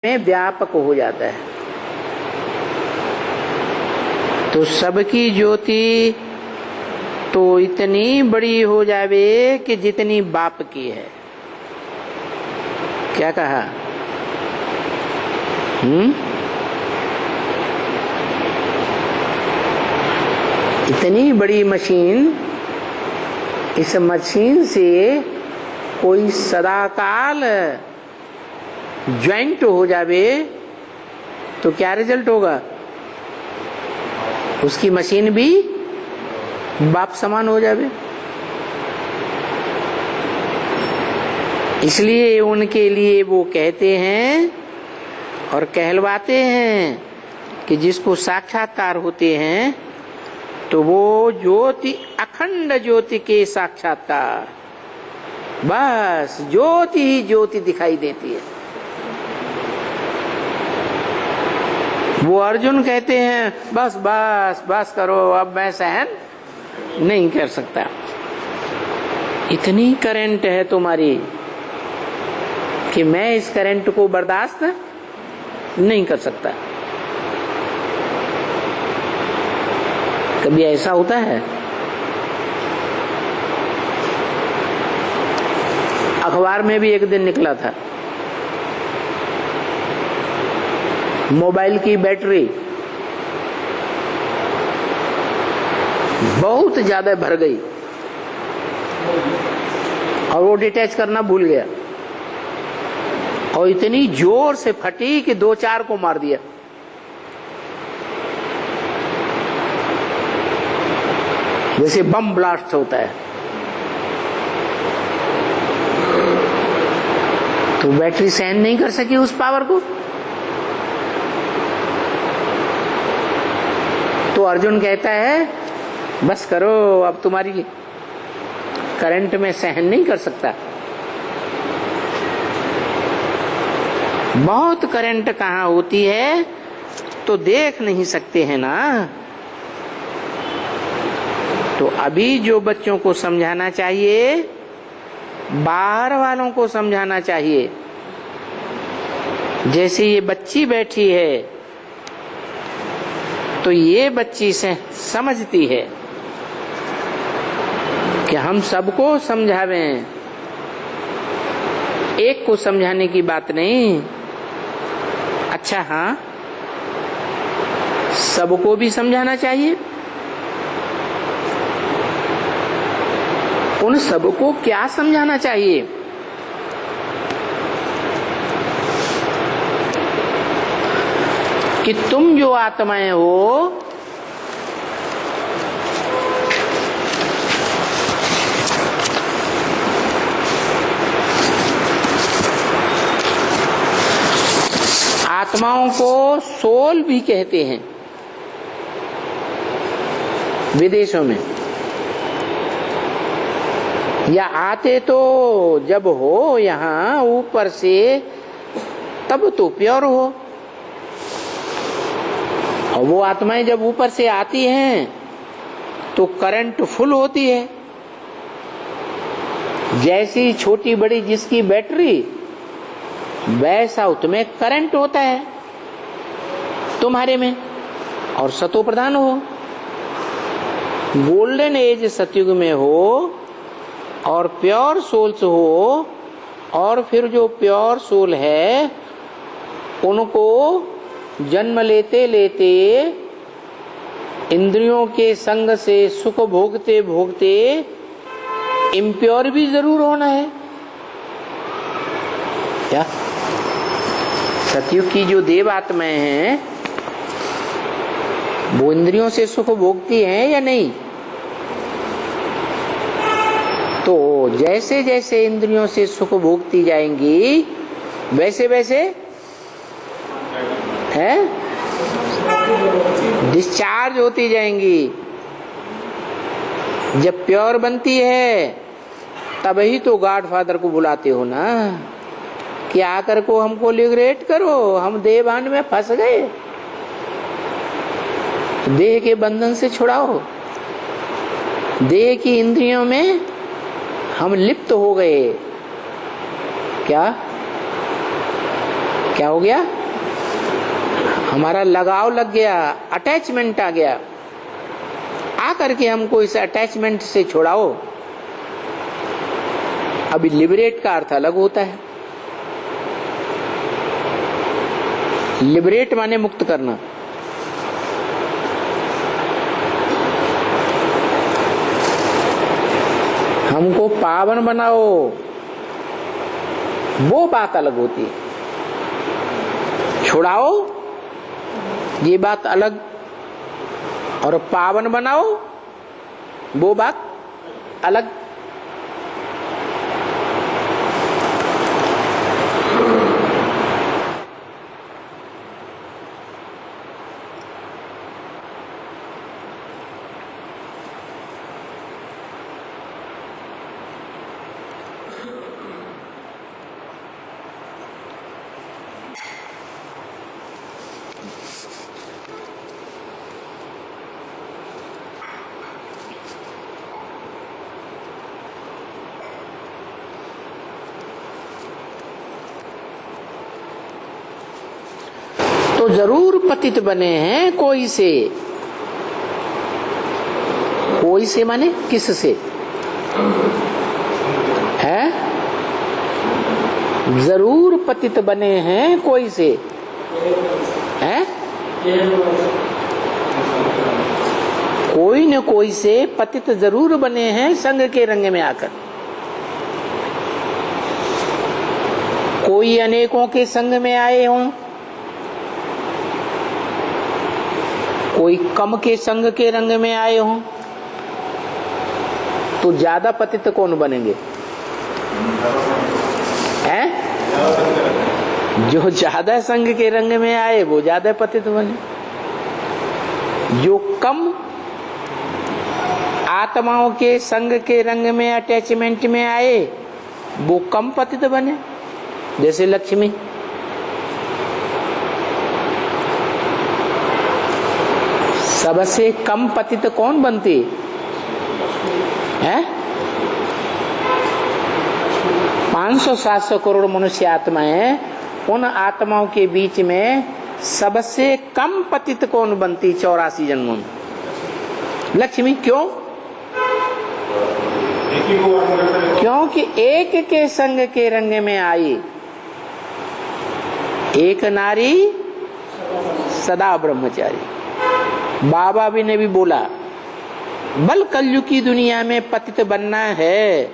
में व्यापक हो जाता है। तो सबकी ज्योति तो इतनी बड़ी हो जावे कि जितनी बाप की है। क्या कहा? इतनी बड़ी मशीन, इस मशीन से कोई सदाकाल ज्वाइंट हो जावे तो क्या रिजल्ट होगा? उसकी मशीन भी बाप समान हो जावे। इसलिए उनके लिए वो कहते हैं और कहलवाते हैं कि जिसको साक्षात्कार होते हैं तो वो ज्योति, अखंड ज्योति के साक्षात्कार, बस ज्योति ही ज्योति दिखाई देती है। वो अर्जुन कहते हैं बस बस बस करो, अब मैं सहन नहीं कर सकता, इतनी करंट है तुम्हारी कि मैं इस करंट को बर्दाश्त नहीं कर सकता। कभी ऐसा होता है? अखबार में भी एक दिन निकला था, मोबाइल की बैटरी बहुत ज्यादा भर गई और वो डिटैच करना भूल गया और इतनी जोर से फटी कि 2-4 को मार दिया। जैसे बम ब्लास्ट होता है। तो बैटरी सहन नहीं कर सकी उस पावर को। तो अर्जुन कहता है बस करो, अब तुम्हारी करंट में सहन नहीं कर सकता। बहुत करंट कहाँ होती है तो देख नहीं सकते हैं ना। तो अभी जो बच्चों को समझाना चाहिए, बाहर वालों को समझाना चाहिए। जैसे ये बच्ची बैठी है तो ये बच्ची से समझती है कि हम सबको समझावें, एक को समझाने की बात नहीं। अच्छा हाँ, सबको भी समझाना चाहिए। उन सबको क्या समझाना चाहिए? कि तुम जो आत्माएं हो, आत्माओं को सोल भी कहते हैं विदेशों में। या आते तो जब हो यहाँ ऊपर से तब तो प्योर हो। और वो आत्माएं जब ऊपर से आती हैं तो करंट फुल होती है। जैसी छोटी बड़ी जिसकी बैटरी, वैसा उसमें करंट होता है तुम्हारे में। और सतो प्रधान हो, गोल्डन एज सतयुग में हो और प्योर सोल्स हो। और फिर जो प्योर सोल है उनको जन्म लेते लेते इंद्रियों के संग से सुख भोगते भोगते इम्प्योर भी जरूर होना है। क्या सतयुग की जो देव आत्माएं हैं वो इंद्रियों से सुख भोगती हैं या नहीं? तो जैसे जैसे इंद्रियों से सुख भोगती जाएंगी वैसे वैसे है डिस्चार्ज होती जाएंगी। जब प्योर बनती है तभी तो गॉडफादर को बुलाते हो ना कि आकर को हमको लिबरेट करो, हम देहभान में फंस गए, देह के बंधन से छुड़ाओ, देह की इंद्रियों में हम लिप्त हो गए। क्या क्या हो गया? हमारा लगाव लग गया, अटैचमेंट आ गया। आकर के हमको इस अटैचमेंट से छुड़ाओ। अभी लिबरेट का अर्थ अलग होता है। लिबरेट माने मुक्त करना। हमको पावन बनाओ, वो बात अलग होती है। छुड़ाओ, ये बात अलग, और पावन बनाओ, वो बात अलग। तो जरूर पतित बने हैं कोई से। कोई से माने किस से है? जरूर पतित बने हैं कोई से है? कोई न कोई से पतित जरूर बने हैं संग के रंग में आकर। कोई अनेकों के संग में आए हों, कोई कम के संग के रंग में आए हों, तो ज्यादा पतित कौन बनेंगे? हैं? जो ज्यादा संग के रंग में आए वो ज्यादा पतित बने। जो कम आत्माओं के संग के रंग में अटैचमेंट में आए वो कम पतित बने। जैसे लक्ष्मी, सबसे कम पतित कौन बनती है? 500-700 करोड़ मनुष्य आत्माएं, उन आत्माओं के बीच में सबसे कम पतित कौन बनती 84 जन्मों में? लक्ष्मी। क्यों? क्योंकि एक के संग के रंग में आई। एक नारी सदा ब्रह्मचारी। बाबा भी ने भी बोला, बल कलयुग की दुनिया में पतित बनना है।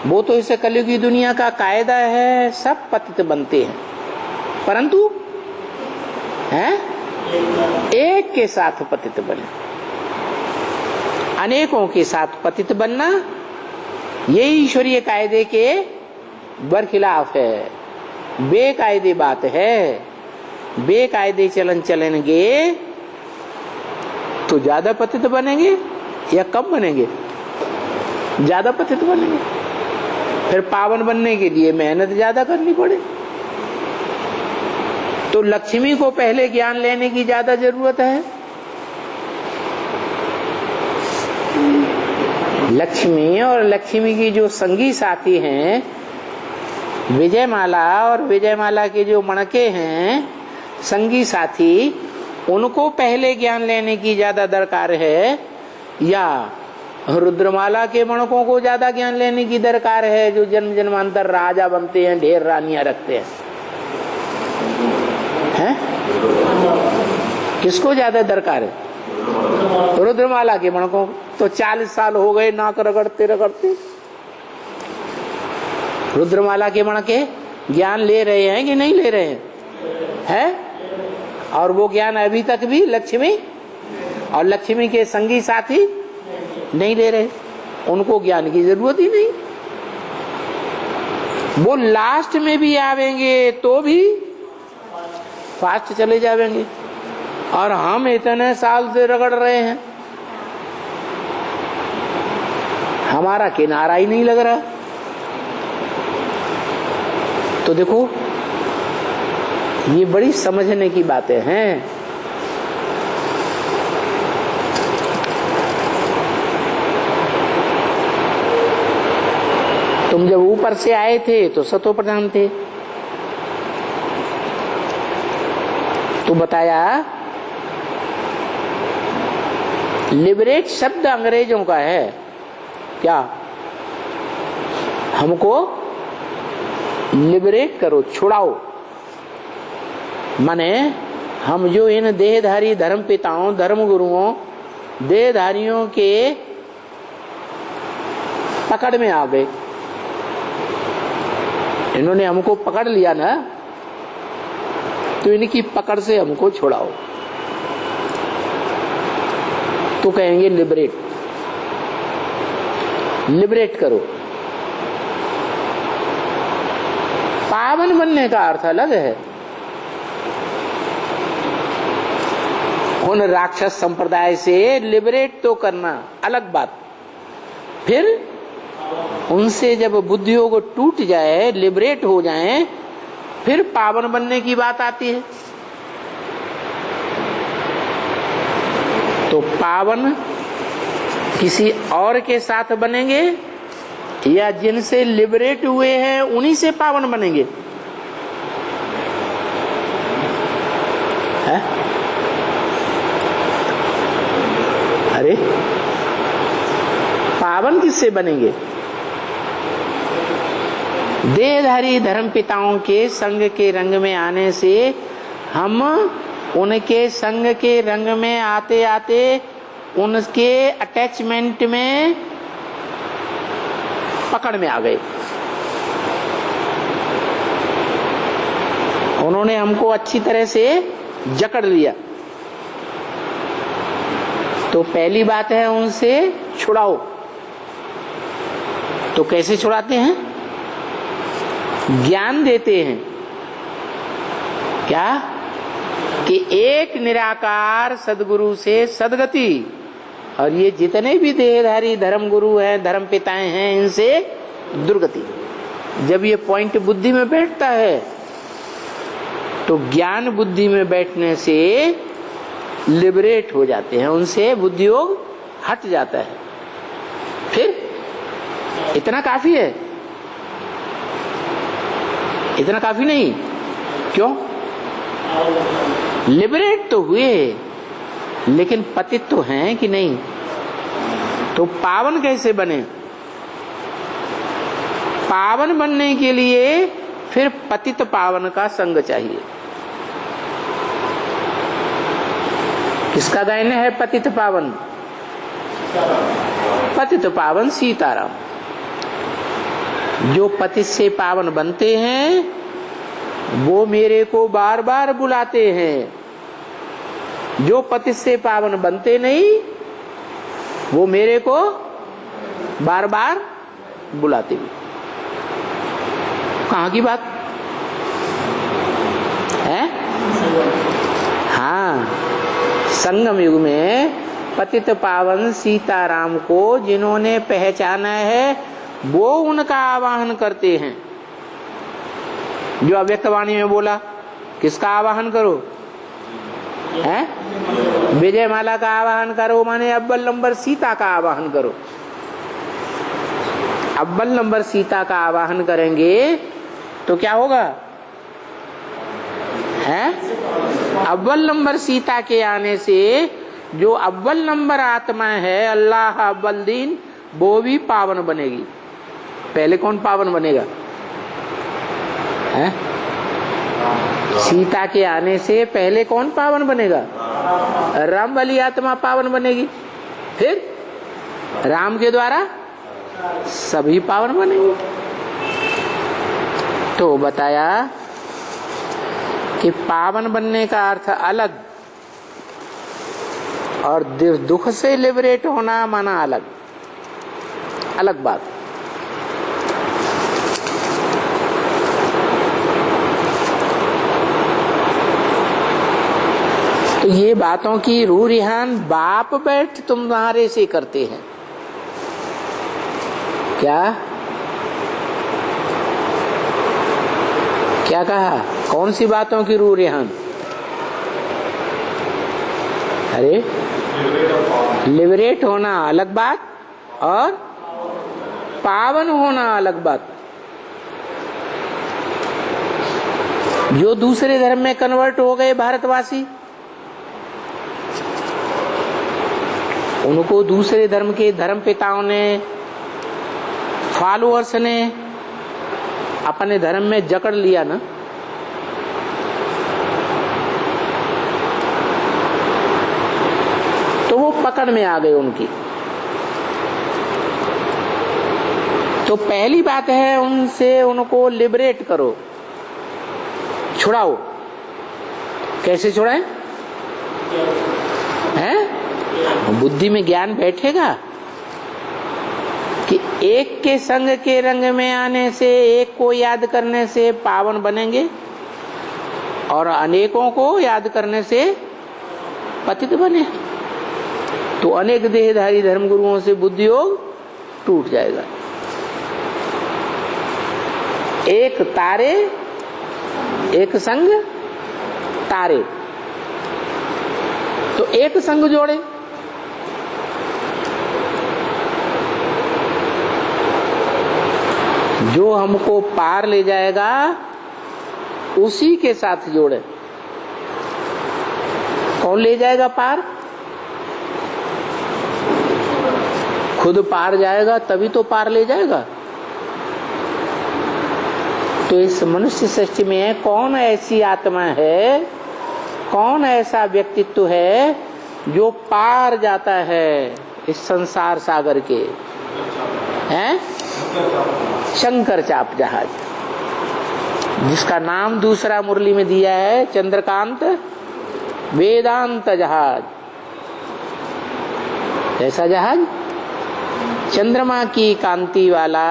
वो तो इस कलयुग की दुनिया का कायदा है, सब पतित बनते हैं, परंतु है एक के साथ पतित बने। अनेकों के साथ पतित बनना ये ईश्वरीय कायदे के बरखिलाफ है। बेकायदे बात है। बेकायदे चलन चलेंगे तो ज्यादा पतित बनेंगे या कम बनेंगे? ज्यादा पतित बनेंगे। फिर पावन बनने के लिए मेहनत ज्यादा करनी पड़े। तो लक्ष्मी को पहले ज्ञान लेने की ज्यादा जरूरत है। लक्ष्मी और लक्ष्मी की जो संगी साथी हैं, विजयमाला और विजयमाला के जो मणके हैं संगी साथी, उनको पहले ज्ञान लेने की ज्यादा दरकार है या रुद्रमाला के मणकों को ज्यादा ज्ञान लेने की दरकार है, जो जन्म जन्मांतर राजा बनते हैं, ढेर रानियां रखते हैं? किसको ज्यादा दरकार है? रुद्रमाला के मणकों। तो 40 साल हो गए नाक रगड़ते रगड़ते। रुद्रमाला के मणके ज्ञान ले रहे हैं कि नहीं ले रहे हैं? है? और वो ज्ञान अभी तक भी लक्ष्मी और लक्ष्मी के संगी साथी नहीं ले रहे। उनको ज्ञान की जरूरत ही नहीं। वो लास्ट में भी आवेंगे तो भी फास्ट चले जाएंगे, और हम इतने साल से रगड़ रहे हैं, हमारा किनारा ही नहीं लग रहा। तो देखो, ये बड़ी समझने की बातें हैं। तुम जब ऊपर से आए थे तो सतो प्रधान थे, तो बताया लिबरेट शब्द अंग्रेजों का है क्या, हमको लिबरेट करो, छुड़ाओ। माने हम जो इन देहधारी धर्म पिताओं, धर्म गुरुओं, देहधारियों के पकड़ में आ गए, इन्होंने हमको पकड़ लिया ना, तो इनकी पकड़ से हमको छुड़ाओ। तो कहेंगे लिबरेट, लिबरेट करो। पावन बनने का अर्थ अलग है। उन राक्षस संप्रदाय से लिबरेट तो करना अलग बात, फिर उनसे जब बुद्धियोग टूट जाए, लिबरेट हो जाए, फिर पावन बनने की बात आती है। तो पावन किसी और के साथ बनेंगे या जिनसे लिबरेट हुए हैं उन्हीं से पावन बनेंगे? है? अरे पावन किससे बनेंगे? देहधारी धर्म पिताओं के संग के रंग में आने से हम उनके संग के रंग में आते आते उनके अटैचमेंट में पकड़ में आ गए। उन्होंने हमको अच्छी तरह से जकड़ लिया। तो पहली बात है उनसे छुड़ाओ। तो कैसे छुड़ाते हैं? ज्ञान देते हैं। क्या? कि एक निराकार सदगुरु से सदगति, और ये जितने भी देहधारी धर्म गुरु हैं, धर्म पिताएं हैं, इनसे दुर्गति। जब ये पॉइंट बुद्धि में बैठता है तो ज्ञान बुद्धि में बैठने से लिबरेट हो जाते हैं, उनसे बुद्धियोग हट जाता है। फिर इतना काफी है? इतना काफी नहीं। क्यों? लिबरेट तो हुए लेकिन पतित तो हैं कि नहीं? तो पावन कैसे बने? पावन बनने के लिए फिर पतित पावन का संग चाहिए। किसका गायन है पतित पावन? पतित पावन सीताराम। जो पतित से पावन बनते हैं वो मेरे को बार बार बुलाते हैं। जो पतित से पावन बनते नहीं वो मेरे को बार बार बुलाते भी। कहाँ की बात है? हाँ, संगम युग में पतित पावन सीताराम को जिन्होंने पहचाना है वो उनका आवाहन करते हैं। जो अव्यक्तवाणी में बोला, किसका आवाहन करो? है? विजय माला का आवाहन करो, माने अव्वल नंबर सीता का आवाहन करो। अव्वल नंबर सीता का आवाहन करेंगे तो क्या होगा? है? अव्वल नंबर सीता के आने से जो अव्वल नंबर आत्मा है अल्लाह अव्वल दीन, वो भी पावन बनेगी। पहले कौन पावन बनेगा? है? सीता के आने से पहले कौन पावन बनेगा? राम वाली आत्मा पावन बनेगी। फिर राम के द्वारा सभी पावन बनेंगे। तो बताया कि पावन बनने का अर्थ अलग और दुख से लिबरेट होना माना अलग, अलग बात। तो ये बातों की रूह रिहान बाप बैठ तुम्हारे से करते हैं। क्या क्या कहा? कौन सी बातों की रूह रिहान? अरे लिबरेट होना अलग बात और पावन होना अलग बात। जो दूसरे धर्म में कन्वर्ट हो गए भारतवासी, उनको दूसरे धर्म के धर्म पिताओं ने, फॉलोअर्स ने अपने धर्म में जकड़ लिया ना, तो वो पकड़ में आ गए उनकी। तो पहली बात है उनसे उनको लिबरेट करो, छुड़ाओ। कैसे छुड़ाएं? हैं? बुद्धि में ज्ञान बैठेगा कि एक के संग के रंग में आने से, एक को याद करने से पावन बनेंगे और अनेकों को याद करने से पतित बने। तो अनेक देहधारी धर्मगुरुओं से बुद्धि योग टूट जाएगा। एक तारे, एक संग तारे, तो एक संग जोड़े। जो हमको पार ले जाएगा उसी के साथ जोड़े। कौन ले जाएगा पार? खुद पार जाएगा तभी तो पार ले जाएगा। तो इस मनुष्य सृष्टि में कौन ऐसी आत्मा है, कौन ऐसा व्यक्तित्व है जो पार जाता है इस संसार सागर के? हैं? शंकर चाप जहाज, जिसका नाम दूसरा मुरली में दिया है चंद्रकांत वेदांत जहाज। ऐसा जहाज चंद्रमा की कांति वाला,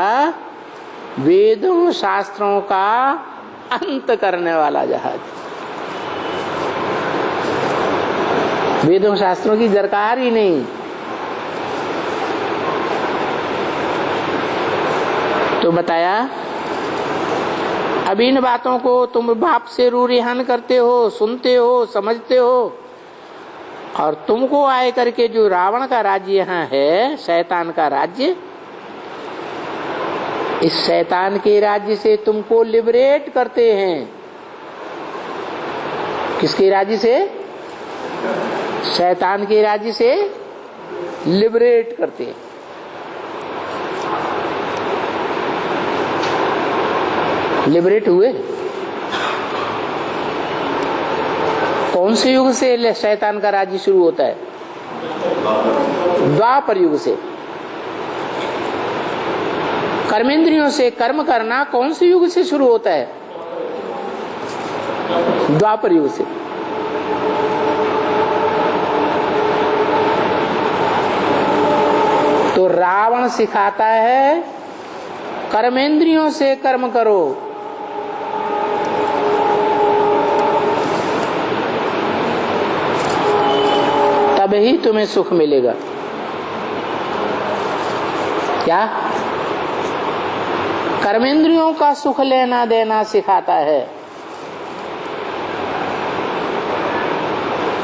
वेदों शास्त्रों का अंत करने वाला जहाज। वेदों शास्त्रों की दरकार ही नहीं। तो बताया, अब इन बातों को तुम बाप से रूरिहान करते हो, सुनते हो, समझते हो, और तुमको आए करके जो रावण का राज्य यहाँ है, शैतान का राज्य, इस शैतान के राज्य से तुमको लिबरेट करते हैं। किसके राज्य से? शैतान के राज्य से लिबरेट करते हैं। लिबरेट हुए। कौन से युग से शैतान का राज्य शुरू होता है? द्वापर युग से। कर्मेंद्रियों से कर्म करना कौन से युग से शुरू होता है? द्वापर युग से। तो रावण सिखाता है कर्मेंद्रियों से कर्म करो। तभी तुम्हें सुख मिलेगा। क्या? कर्मेंद्रियों का सुख लेना देना सिखाता है।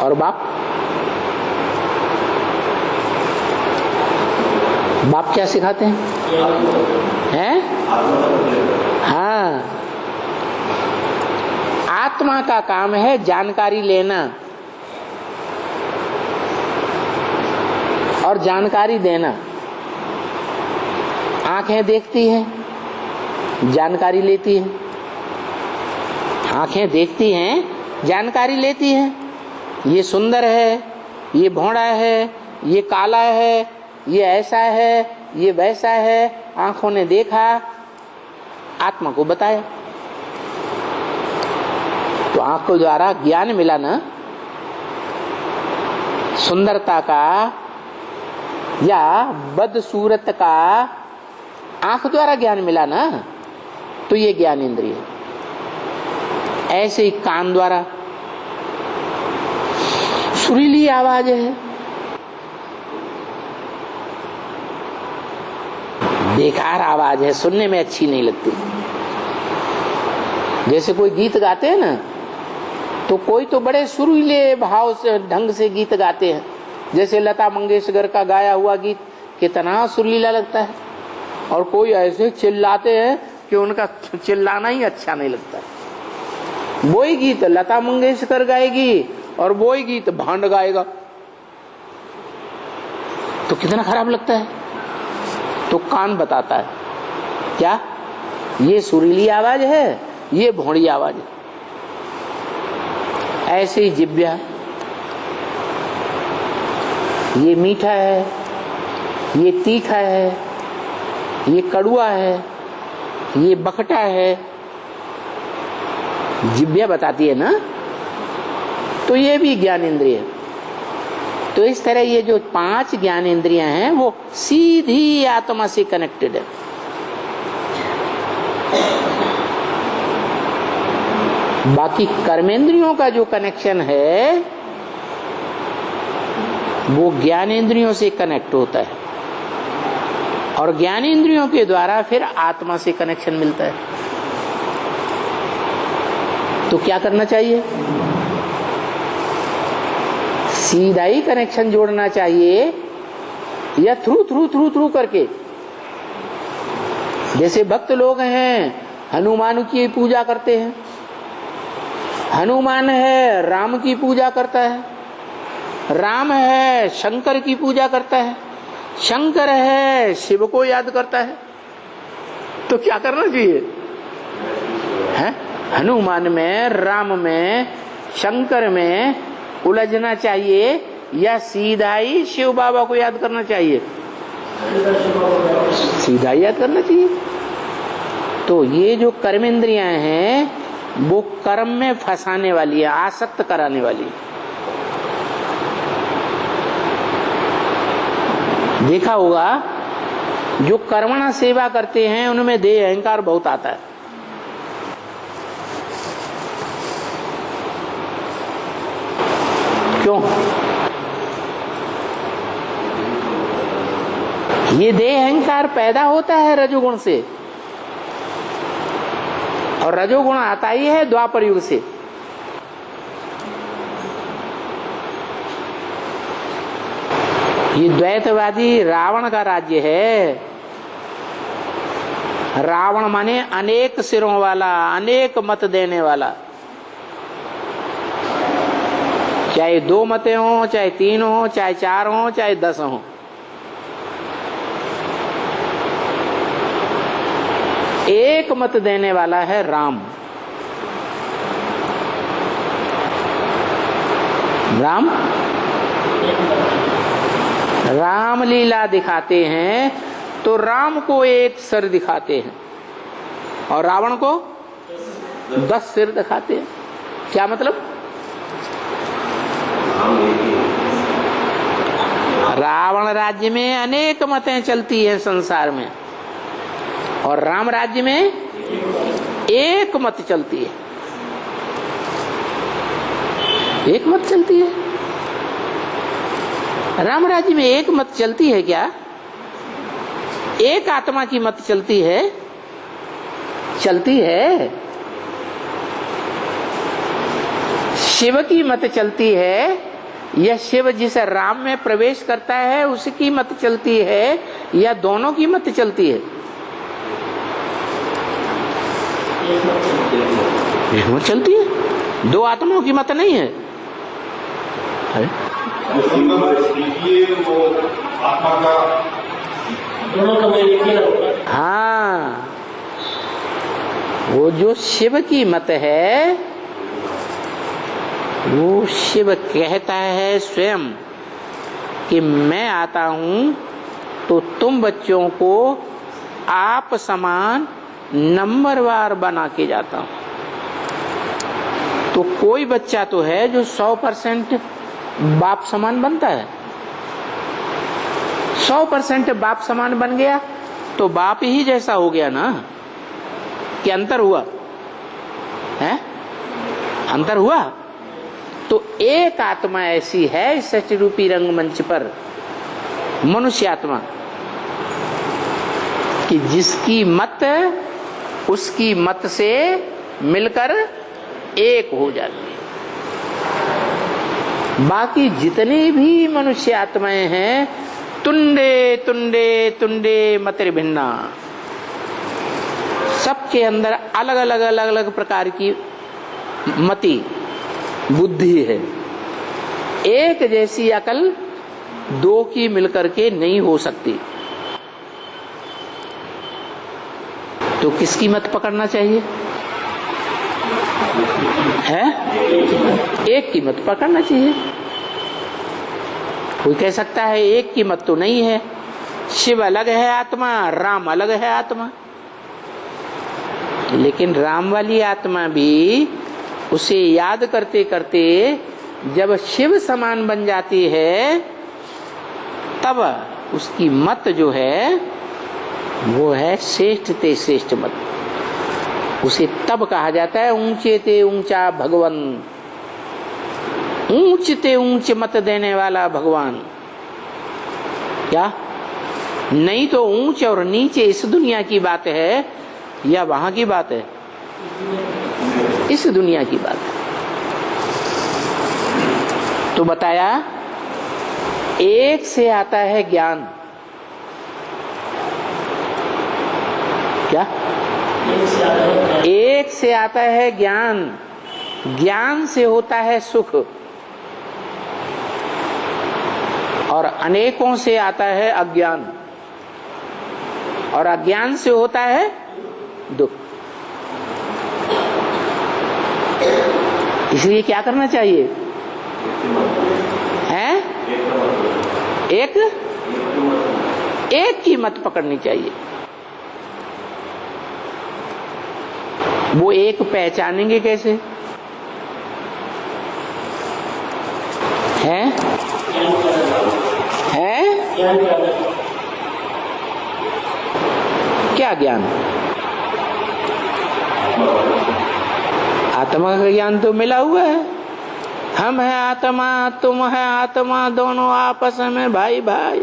और बाप क्या सिखाते हैं? हाँ, आत्मा का काम है जानकारी लेना और जानकारी देना। आंखें देखती हैं, जानकारी लेती है। आंखें देखती हैं, जानकारी लेती हैं। ये सुंदर है, ये भौड़ा है, ये काला है, ये ऐसा है, ये वैसा है। आंखों ने देखा, आत्मा को बताया। तो आंख के द्वारा ज्ञान मिला ना, सुंदरता का या बदसूरत का आंख द्वारा ज्ञान मिला ना, तो ये ज्ञान इंद्रिय। ऐसे ही कान द्वारा सुरीली आवाज है, बेकार आवाज है, सुनने में अच्छी नहीं लगती। जैसे कोई गीत गाते हैं ना, तो कोई तो बड़े सुरीले भाव से ढंग से गीत गाते हैं। जैसे लता मंगेशकर का गाया हुआ गीत कितना सुरीला लगता है, और कोई ऐसे चिल्लाते हैं कि उनका चिल्लाना ही अच्छा नहीं लगता। वही गीत लता मंगेशकर गाएगी और वही गीत भांड गाएगा, तो कितना खराब लगता है। तो कान बताता है क्या ये सुरीली आवाज है, ये भोड़ी आवाज है। ऐसे ही जिब्या, ये मीठा है, ये तीखा है, ये कड़वा है, ये बखटा है, जिब्या बताती है ना। तो ये भी ज्ञान इंद्रिय है। तो इस तरह ये जो 5 ज्ञान इंद्रियां हैं वो सीधी आत्मा से कनेक्टेड है। बाकी कर्मेंद्रियों का जो कनेक्शन है वो ज्ञानेंद्रियों से कनेक्ट होता है और ज्ञानेंद्रियों के द्वारा फिर आत्मा से कनेक्शन मिलता है। तो क्या करना चाहिए? सीधा ही कनेक्शन जोड़ना चाहिए या थ्रू करके। जैसे भक्त लोग हैं हनुमान की पूजा करते हैं, हनुमान है राम की पूजा करता है, राम है शंकर की पूजा करता है, शंकर है शिव को याद करता है। तो क्या करना चाहिए? है हनुमान में, राम में, शंकर में उलझना चाहिए या सीधा ही शिव बाबा को याद करना चाहिए? सीधा ही याद करना चाहिए। तो ये जो कर्मेंद्रियां हैं वो कर्म में फंसाने वाली है, आसक्त कराने वाली है। देखा होगा जो कर्मणा सेवा करते हैं उनमें देह अहंकार बहुत आता है। क्यों? ये देह अहंकार पैदा होता है रजोगुण से और रजोगुण आता ही है द्वापर युग से। ये द्वैतवादी रावण का राज्य है। रावण माने अनेक सिरों वाला, अनेक मत देने वाला। चाहे 2 मतें हो, चाहे 3 हो, चाहे 4 हो, चाहे 10 हो। एक मत देने वाला है राम। राम लीला दिखाते हैं तो राम को एक सिर दिखाते हैं और रावण को 10 सिर दिखाते हैं। क्या मतलब? रावण राज्य में अनेक मतें चलती हैं संसार में और राम राज्य में एक मत चलती है। एक मत चलती है। राम राज्य में एक मत चलती है क्या? एक आत्मा की मत चलती है? चलती है। शिव की मत चलती है या शिव जिस राम में प्रवेश करता है उसकी मत चलती है या दोनों की मत चलती है? एक मत चलती है। 2 आत्माओं की मत नहीं है। हाँ, वो जो शिव की मत है वो शिव कहता है स्वयं कि मैं आता हूं तो तुम बच्चों को आप समान नंबरवार बना के जाता हूं। तो कोई बच्चा तो है जो 100% बाप समान बनता है। 100% बाप समान बन गया तो बाप ही जैसा हो गया ना। क्या अंतर हुआ है? अंतर हुआ। तो एक आत्मा ऐसी है इस सच रूपी रंगमंच पर, मनुष्य आत्मा, कि जिसकी मत उसकी मत से मिलकर एक हो जाती है। बाकी जितने भी मनुष्य आत्माएं हैं तुंडे तुंडे तुंडे मतिर भिन्ना, सबके अंदर अलग अलग प्रकार की मति बुद्धि है। एक जैसी अकल दो की मिलकर के नहीं हो सकती। तो किसकी मत पकड़ना चाहिए? है एक की मत पकड़ना चाहिए। कोई कह सकता है एक की मत तो नहीं है, शिव अलग है आत्मा, राम अलग है आत्मा। लेकिन राम वाली आत्मा भी उसे याद करते करते जब शिव समान बन जाती है, तब उसकी मत जो है वो है श्रेष्ठ ते श्रेष्ठ मत। उसे तब कहा जाता है ऊंचे ते ऊंचा भगवान, ऊंच ते ऊंच मत देने वाला भगवान। क्या नहीं तो ऊंच और नीचे इस दुनिया की बात है या वहां की बात है? इस दुनिया की बात है। तो बताया एक से आता है ज्ञान। क्या? एक से आता है ज्ञान, ज्ञान से होता है सुख, और अनेकों से आता है अज्ञान, और अज्ञान से होता है दुख। इसलिए क्या करना चाहिए? हैं? एक की मत पकड़नी चाहिए। वो एक पहचानेंगे कैसे? हैं? क्या ज्ञान? आत्मा का ज्ञान तो मिला हुआ है। हम है आत्मा, तुम है आत्मा, दोनों आपस में भाई भाई।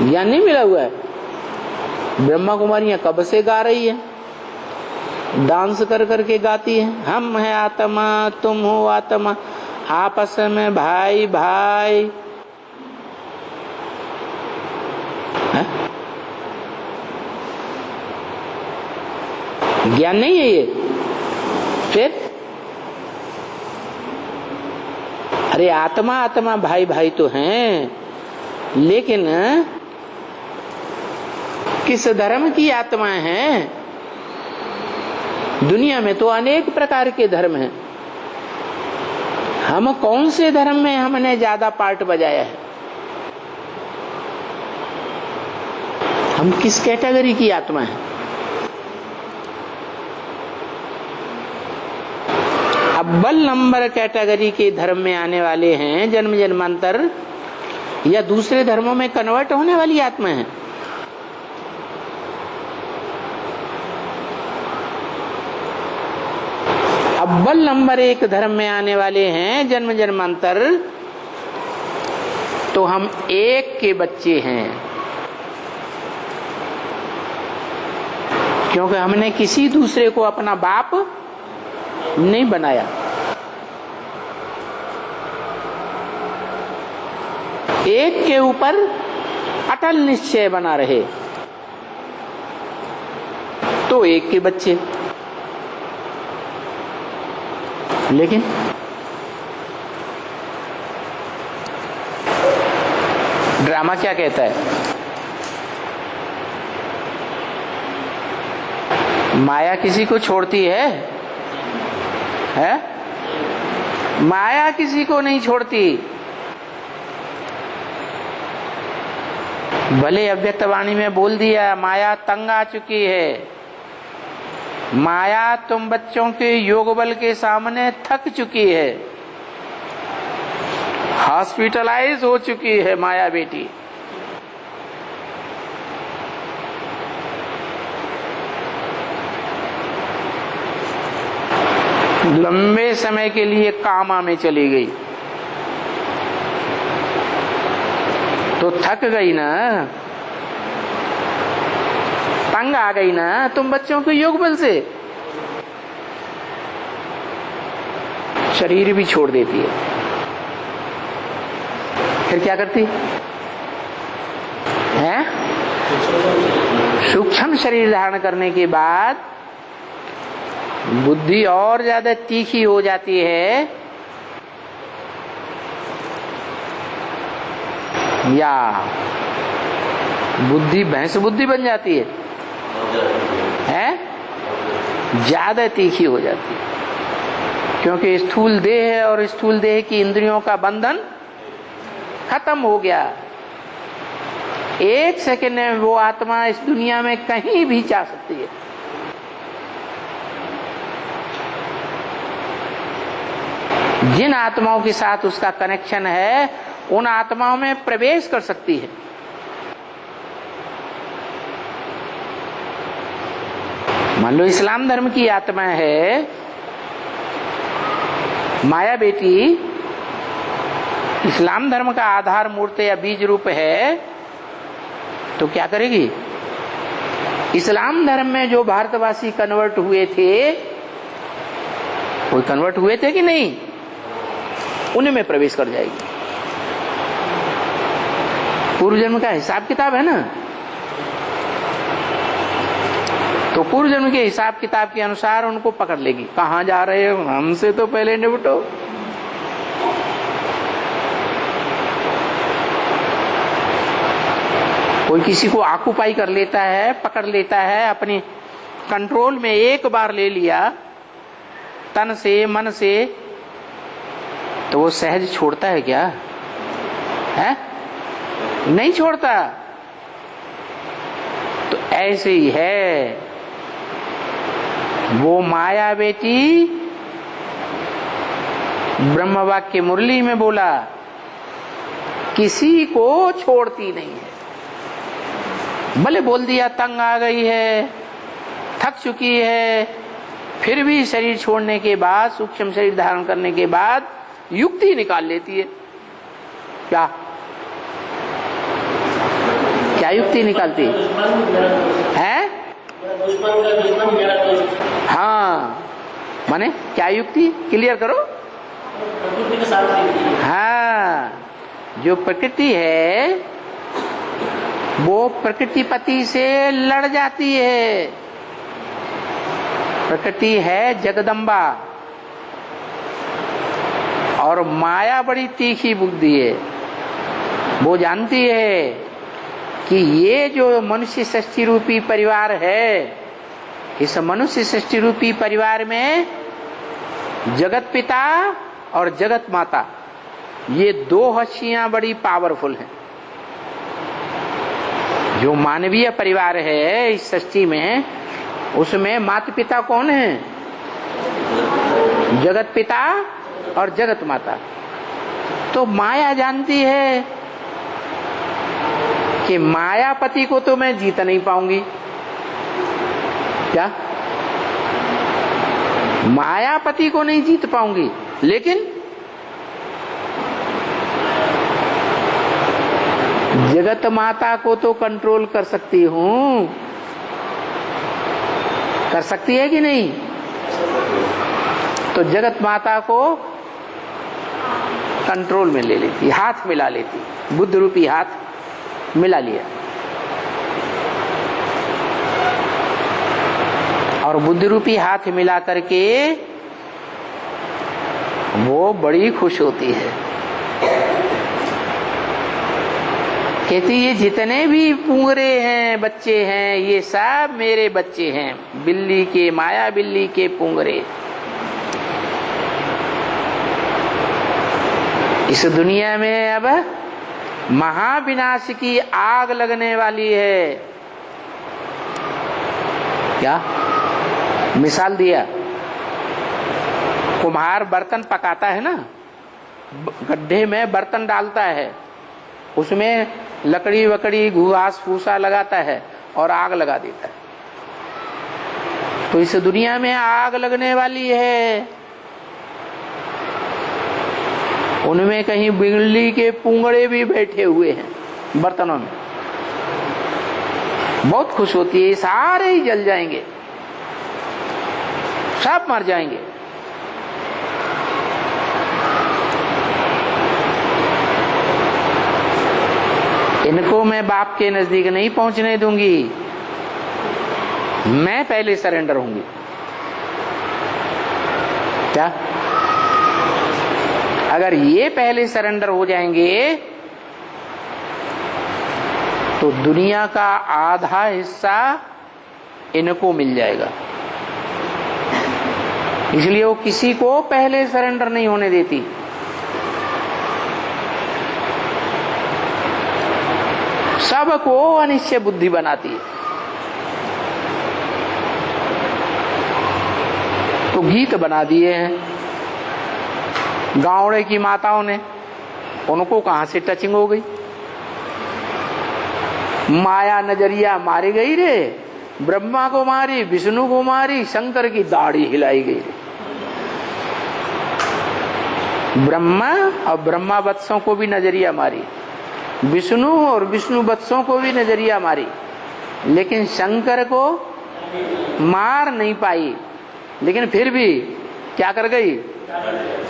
ज्ञान नहीं मिला हुआ है। ब्रह्मा कुमारियां कब से गा रही है, डांस कर करके गाती है, हम है आत्मा, तुम हो आत्मा, आपस में भाई भाई। है? ज्ञान नहीं है ये। फिर अरे आत्मा आत्मा भाई भाई तो हैं, लेकिन किस धर्म की आत्मा है? दुनिया में तो अनेक प्रकार के धर्म हैं। हम कौन से धर्म में हमने ज्यादा पार्ट बजाया है? हम किस कैटेगरी की आत्मा है? अव्वल नंबर कैटेगरी के धर्म में आने वाले हैं, जन्म जन्मांतर, या दूसरे धर्मों में कन्वर्ट होने वाली आत्मा है? अव्वल नंबर एक धर्म में आने वाले हैं जन्म जन्मांतर, तो हम एक के बच्चे हैं, क्योंकि हमने किसी दूसरे को अपना बाप नहीं बनाया। एक के ऊपर अटल निश्चय बना रहे, तो एक के बच्चे। लेकिन ड्रामा क्या कहता है? माया किसी को छोड़ती है? माया किसी को नहीं छोड़ती। भले अव्यक्त वाणी में बोल दिया माया तंग आ चुकी है, माया तुम बच्चों के योग बल के सामने थक चुकी है, हॉस्पिटलाइज हो चुकी है माया बेटी। लंबे समय के लिए कामा में चली गई तो थक गई ना, तंग आ गई ना तुम बच्चों के योग बल से, शरीर भी छोड़ देती है। फिर क्या करती है? सूक्ष्म शरीर धारण करने के बाद बुद्धि और ज्यादा तीखी हो जाती है या बुद्धि भैंस बुद्धि बन जाती है? ज्यादा तीखी हो जाती है, क्योंकि स्थूल देह है और स्थूल देह की इंद्रियों का बंधन खत्म हो गया। एक सेकंड में वो आत्मा इस दुनिया में कहीं भी जा सकती है। जिन आत्माओं के साथ उसका कनेक्शन है उन आत्माओं में प्रवेश कर सकती है। मान लो इस्लाम धर्म की आत्मा है, माया बेटी इस्लाम धर्म का आधार मूर्त या बीज रूप है, तो क्या करेगी? इस्लाम धर्म में जो भारतवासी कन्वर्ट हुए थे, कोई कन्वर्ट हुए थे कि नहीं, उन्हीं में प्रवेश कर जाएगी। पूर्व जन्म का हिसाब किताब है ना, तो पूर्व जन्म के हिसाब किताब के अनुसार उनको पकड़ लेगी। कहाँ जा रहे हो, हमसे तो पहले निपटो। कोई किसी को आकुपाई कर लेता है, पकड़ लेता है, अपने कंट्रोल में एक बार ले लिया तन से मन से, तो वो सहज छोड़ता है क्या? है नहीं छोड़ता। तो ऐसे ही है, वो माया बेटी ब्रह्म वाक्य मुरली में बोला, किसी को छोड़ती नहीं है। भले बोल दिया तंग आ गई है, थक चुकी है, फिर भी शरीर छोड़ने के बाद, सूक्ष्म शरीर धारण करने के बाद युक्ति निकाल लेती है। क्या क्या युक्ति निकालती है? हाँ, माने क्या युक्ति? क्लियर करो। हाँ, जो प्रकृति है वो प्रकृतिपति से लड़ जाती है। प्रकृति है जगदम्बा और माया बड़ी तीखी बुद्धि है। वो जानती है कि ये जो मनुष्य सृष्टि रूपी परिवार है, इस मनुष्य सृष्टि रूपी परिवार में जगत पिता और जगत माता, ये दो हस्तियां बड़ी पावरफुल हैं। जो मानवीय परिवार है इस सृष्टि में, उसमें माता पिता कौन है? जगत पिता और जगत माता। तो माया जानती है कि मायापति को तो मैं जीत नहीं पाऊंगी। क्या? मायापति को नहीं जीत पाऊंगी, लेकिन जगत माता को तो कंट्रोल कर सकती हूं। कर सकती है कि नहीं? तो जगत माता को कंट्रोल में ले लेती, हाथ मिला लेती, बुद्ध रूपी हाथ मिला लिया। और बुद्ध रूपी हाथ मिला करके वो बड़ी खुश होती है। कहती ये जितने भी पूरे हैं, बच्चे हैं, ये सब मेरे बच्चे हैं, बिल्ली के, माया बिल्ली के पूंगरे। इस दुनिया में अब महाविनाश की आग लगने वाली है। क्या मिसाल दिया? कुम्हार बर्तन पकाता है ना, गड्ढे में बर्तन डालता है, उसमें लकड़ी वकड़ी घास फूसा लगाता है और आग लगा देता है। तो इस दुनिया में आग लगने वाली है। उनमें कहीं बिल्ली के पूंगड़े भी बैठे हुए हैं बर्तनों में। बहुत खुश होती है, सारे ही जल जाएंगे, सब मर जाएंगे। इनको मैं बाप के नजदीक नहीं पहुंचने दूंगी, मैं पहले सरेंडर होंगी। क्या? अगर ये पहले सरेंडर हो जाएंगे तो दुनिया का आधा हिस्सा इनको मिल जाएगा। इसलिए वो किसी को पहले सरेंडर नहीं होने देती। सबको अनिश्चय बुद्धि बनाती है। तो गीत बना दिए हैं गावड़े की माताओं ने, उनको कहां से टचिंग हो गई? माया नजरिया मारी गई रे, ब्रह्मा को मारी, विष्णु को मारी, शंकर की दाढ़ी हिलाई गई रे। ब्रह्मा और ब्रह्मा वत्सों को भी नजरिया मारी, विष्णु और विष्णु वत्सों को भी नजरिया मारी, लेकिन शंकर को मार नहीं पाई। लेकिन फिर भी क्या कर गई?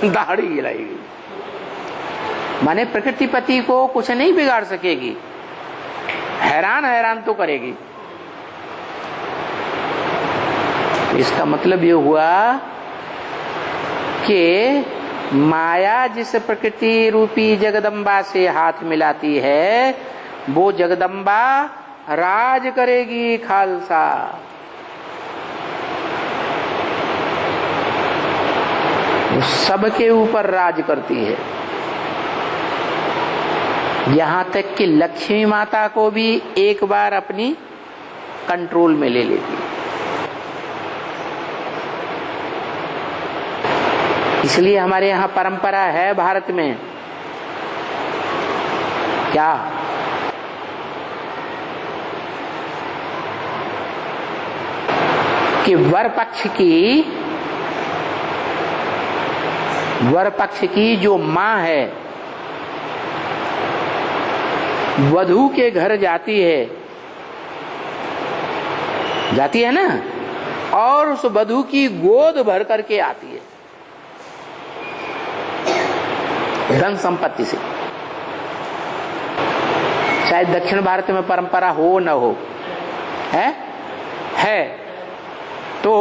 दाढ़ी हिलाई गई। माने प्रकृति पति को कुछ नहीं बिगाड़ सकेगी, हैरान हैरान तो करेगी। इसका मतलब ये हुआ कि माया जिस प्रकृति रूपी जगदम्बा से हाथ मिलाती है, वो जगदम्बा राज करेगी खालसा। वो सबके ऊपर राज करती है। यहां तक कि लक्ष्मी माता को भी एक बार अपनी कंट्रोल में ले लेती है। इसलिए हमारे यहाँ परंपरा है भारत में क्या, कि वर पक्ष की जो माँ है वधू के घर जाती है ना, और उस वधू की गोद भर करके आती है धन संपत्ति से। शायद दक्षिण भारत में परंपरा हो न हो, है तो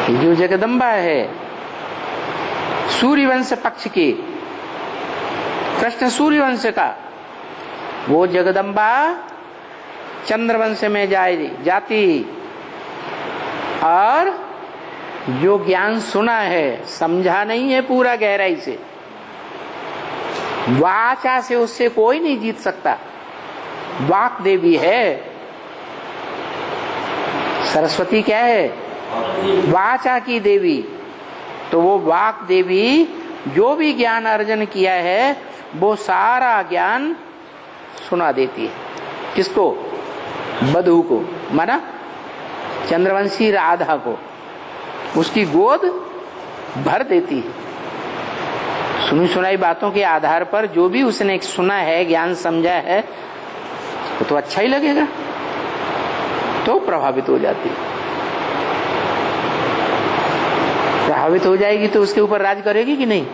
ये जो जगदम्बा है सूर्यवंश पक्ष की, कृष्ण सूर्यवंश का, वो जगदम्बा चंद्रवंश में जाती और जो ज्ञान सुना है, समझा नहीं है पूरा गहराई से, वाचा से उससे कोई नहीं जीत सकता। वाक देवी है, सरस्वती क्या है? वाचा की देवी। तो वो वाक देवी जो भी ज्ञान अर्जन किया है वो सारा ज्ञान सुना देती है। किसको? वधू को, माना चंद्रवंशी राधा को, उसकी गोद भर देती है। सुनी सुनाई बातों के आधार पर जो भी उसने सुना है, ज्ञान समझा है, उसको तो अच्छा ही लगेगा, तो प्रभावित हो जाती है। प्रभावित हो जाएगी तो उसके ऊपर राज करेगी कि नहीं?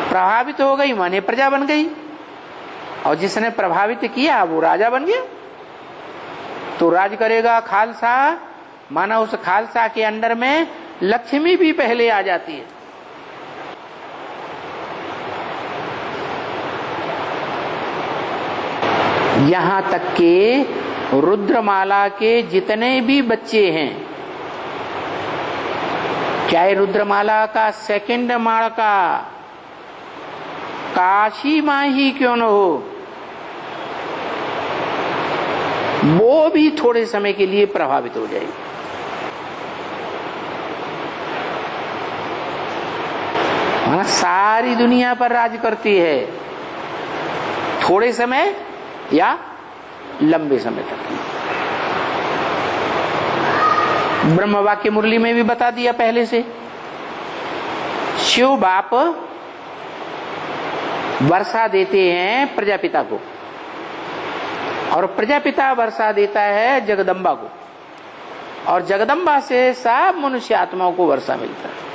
प्रभावित हो गई माने प्रजा बन गई, और जिसने प्रभावित किया वो राजा बन गया। तो राज करेगा खालसा, माना उस खालसा के अंडर में लक्ष्मी भी पहले आ जाती है। यहां तक के रुद्रमाला के जितने भी बच्चे हैं, चाहे रुद्रमाला का सेकंड माला का काशी माँ ही क्यों न हो, वो भी थोड़े समय के लिए प्रभावित हो जाएगी। सारी दुनिया पर राज करती है, थोड़े समय या लंबे समय तक। ब्रह्म वाक्य मुरली में भी बता दिया पहले से, शिव बाप वर्षा देते हैं प्रजापिता को, और प्रजापिता वर्षा देता है जगदम्बा को, और जगदम्बा से सब मनुष्य आत्माओं को वर्षा मिलता है।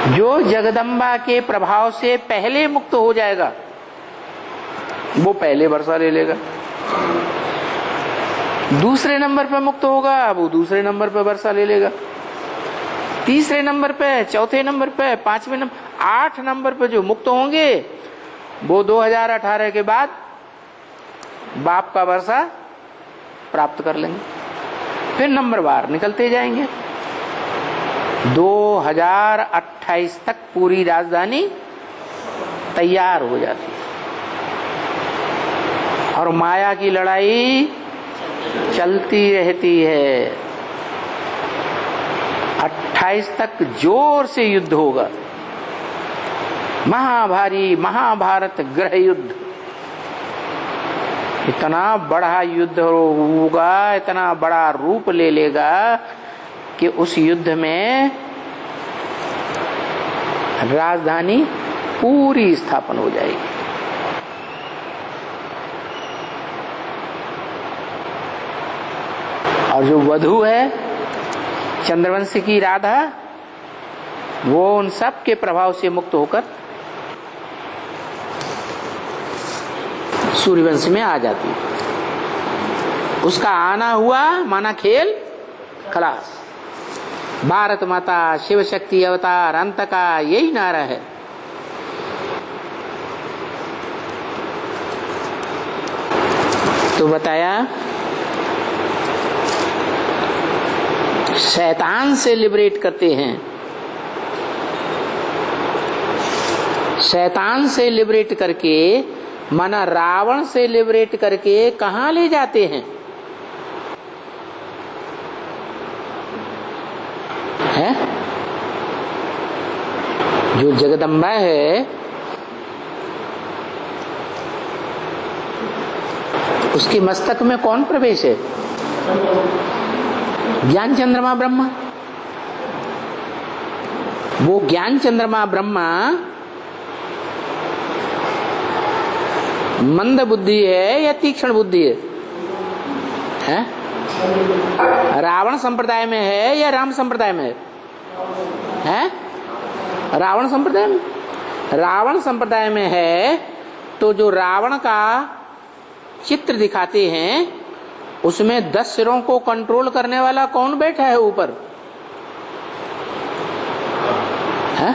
जो जगदम्बा के प्रभाव से पहले मुक्त हो जाएगा वो पहले वर्षा ले लेगा। दूसरे नंबर पे मुक्त होगा, वो दूसरे नंबर पे वर्षा ले लेगा, तीसरे नंबर पे, चौथे नंबर पे, पांचवें नंबर, 8 नंबर पे जो मुक्त होंगे वो 2018 के बाद बाप का वर्षा प्राप्त कर लेंगे, फिर नंबर बार निकलते जाएंगे। 2028 तक पूरी राजधानी तैयार हो जाती है और माया की लड़ाई चलती रहती है। 28 तक जोर से युद्ध होगा, महाभारी महाभारत गृह युद्ध, इतना बड़ा युद्ध होगा, इतना बड़ा रूप ले लेगा कि उस युद्ध में राजधानी पूरी स्थापन हो जाएगी। और जो वधु है चंद्रवंश की राधा, वो उन सब के प्रभाव से मुक्त होकर सूर्यवंश में आ जाती है। उसका आना हुआ माना खेल खलास। भारत माता शिव शक्ति अवतार अंत का यही नारा है। तो बताया शैतान से लिबरेट करते हैं, शैतान से लिबरेट करके माना रावण से लिबरेट करके कहां ले जाते हैं? है? जो जगदम्बा है उसके मस्तक में कौन प्रवेश है? ज्ञान चंद्रमा ब्रह्मा। वो ज्ञान चंद्रमा ब्रह्मा मंद बुद्धि है या तीक्ष्ण बुद्धि है? रावण संप्रदाय में है या राम संप्रदाय में है? रावण संप्रदाय में। रावण संप्रदाय में है तो जो रावण का चित्र दिखाते हैं उसमें 10 सिरों को कंट्रोल करने वाला कौन बैठा है ऊपर? है?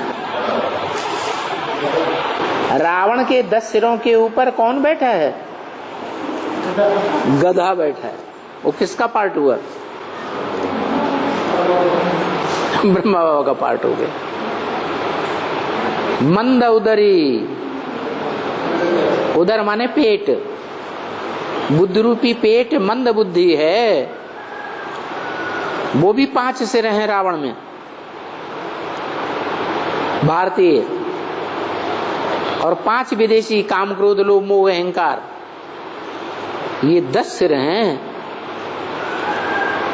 रावण के 10 सिरों के ऊपर कौन बैठा है? गधा बैठा है। वो किसका पार्ट हुआ? ब्रह्मा बाबा का पार्ट हो गया। मंद उदरी, उदर माने पेट, बुद्ध रूपी पेट मंद बुद्धि है। वो भी 5 सिर हैं रावण में। भारतीय और 5 विदेशी, काम क्रोध लोभ मोह अहंकार, ये 10 सिर हैं।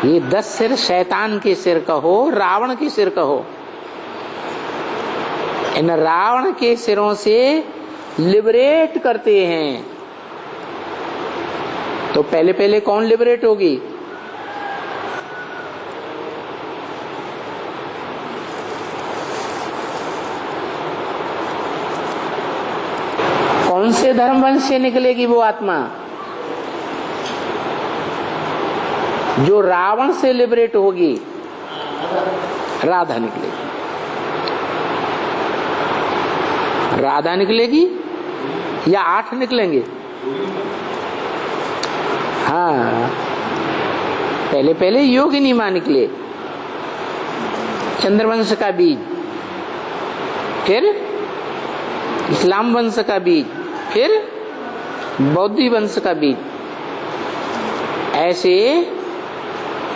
ये 10 सिर शैतान के सिर कहो, रावण के सिर कहो। इन रावण के सिरों से लिबरेट करते हैं। तो पहले पहले कौन लिबरेट होगी? कौन से धर्म वंश से निकलेगी वो आत्मा? जो रावण से लिबरेट होगी, राधा निकलेगी। राधा निकलेगी या 8 निकलेंगे? हाँ, पहले पहले योगिनी मां निकले, चंद्रवंश का बीज, फिर इस्लाम वंश का बीज, फिर बौद्धी वंश का बीज। ऐसे